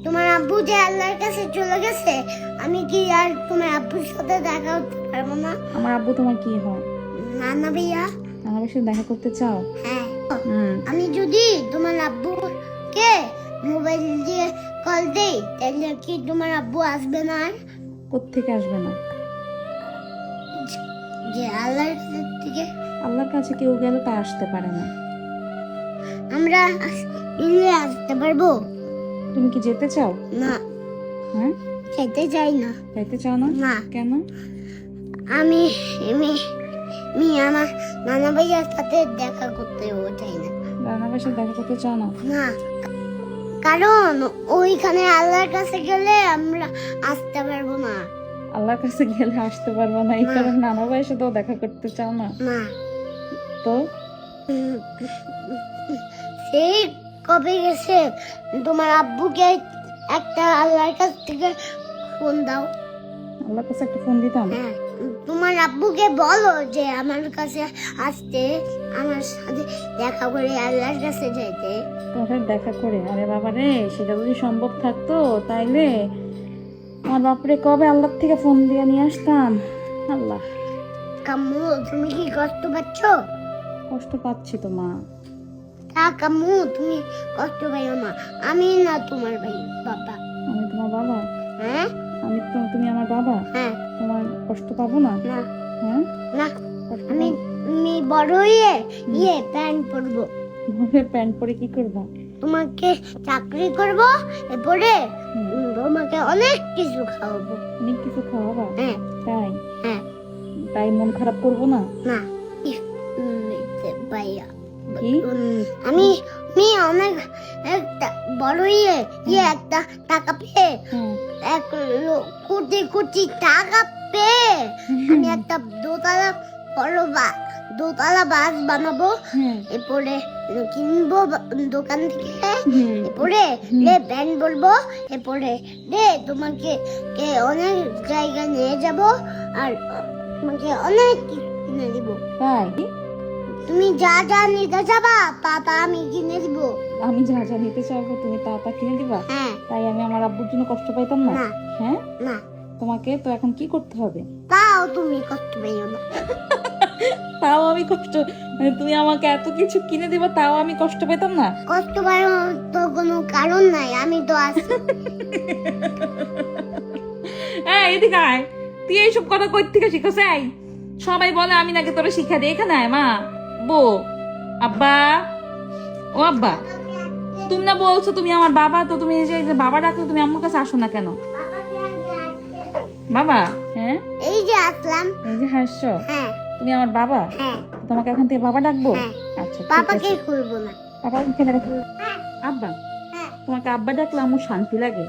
তোমার আব্বু যে আল্লাহর কাছে চলে গেছে, আমি কি আর তোমার আব্বুর সাথে দেখা করতে পারবো না? আমার আব্বু তোমার কি হয়? নানা ভাইয়া। আমার সাথে দেখা করতে চাও? হ্যাঁ। আমি যদি তোমার আব্বুকে মোবাইল দিয়ে কল দেই, তাহলে কি তোমার আব্বু আসবে না? আর কোত্থেকে আসবে না? যে আল্লাহর কাছে থেকে। আল্লাহর কাছে কেউ গেলে তা আসতে পারে না। আমরা মিলে আসতে পারবো? তুমি কি যেতে চাও? না। হ্যাঁ, খেতে চাই না। যাইতে চাও না? না। কেন? আমি আমার নানা ভাইয়ার সাথে দেখা করতেও চাই না। রান্নার সাথে দেখা করতে চাও না? না, কারণ ওইখানে আল্লাহর কাছে গেলে আমরা আসতে পারবো না। আল্লাহর কাছে গেলে আসতে পারবো না, এই কারণে নানা ভাইয়ের সাথেও দেখা করতে চাও না? না। তো সেই কবে গেছে, তোমার আব্বুকে একটা আল্লাহর কাছ থেকে ফোন দাও। আল্লাহর কাছে একটা ফোন দিতাম। হ্যাঁ, তোমার আব্বুকে বলো যে আমার কাছে আসতে, আমার সাথে দেখা করে আল্লাহর কাছে যাইতে। তোমার দেখা করে? আরে বাবা রে, সেটা যদি সম্ভব থাকতো তাইলে আমার বাপরে কবে আল্লাহ থেকে ফোন দিয়ে নিয়ে আসতাম। আল্লাহ। কাম্মু, তুমি কি কষ্ট পাচ্ছ? কষ্ট পাচ্ছি তো মা। কাম্মু, তুমি কষ্ট পাইও না। আমি না তোমার ভাই বাবা। আমি তোমার বাবা? হ্যাঁ। তুমি আমার বাবা? হ্যাঁ। তোমার কষ্ট পাবো না? না। হ্যাঁ, না, কষ্ট আমি বড় হয়ে প্যান্ট পরবো। প্যান্ট পরে কি করবা? তোমাকে চাকরি করব, এরপরে তোমাকে অনেক কিছু খাওয়াবো। অনেক কিছু খাওয়াবা? হ্যাঁ। তাই? হ্যাঁ। তাই মন খারাপ করবো না? না। ভাইয়া, কি? আমি অনেক একটা বড় একটা টাকা পেয়ে, এক কোটি কোটি টাকা পেয়ে আমি একটা দোতলা বাস বানাবো। এরপরে কিনবো দোকান থেকে, এরপরে ব্যান্ড বলবো, এরপরে তোমাকে অনেক জায়গায় নিয়ে যাব, আর তোমাকে অনেক কিছু কিনে দিব। তাই? তুমি যা যা নিতে যাবা তা আমি কিনে দিব। আমি যা যা নিতে চাইবো তুমি তা কিনে দিবা? হ্যাঁ। তাই আমি আমার আব্বুর জন্য কষ্ট পাইতাম না? হ্যাঁ। না। তোমাকে তো এখন কি করতে হবে? তাও তুমি কষ্ট পাইও না। তাও আমি কষ্ট, মানে তুমি আমাকে এত কিছু কিনে দিবা তাও আমি কষ্ট পেতাম না? কষ্ট পাইও তো কোনো কারণ নাই, আমি তো আছি। এদিকে আয়, তুই এইসব কথা কই থেকে শিখছ? সবাই বলে আমি নাকি তোরা শিক্ষা দিই। এখানে আয় মা, বউ, আব্বা। ও আব্বা, তুমি না বলছো তুমি আমার বাবা, তো তুমি এই যে বাবা ডাকলে তুমি আমার কাছে আসো না কেন? বাবা? হ্যাঁ, এই যে আসলাম। এই যে হাসছো। হ্যাঁ। তুমি আমার বাবা? হ্যাঁ। তোমাকে এখন থেকে বাবা ডাকবো? হ্যাঁ। আচ্ছা, পাপাকে খুলবো না। আব্বা, তোমাকে আব্বা ডাকলে আমার শান্তি লাগে।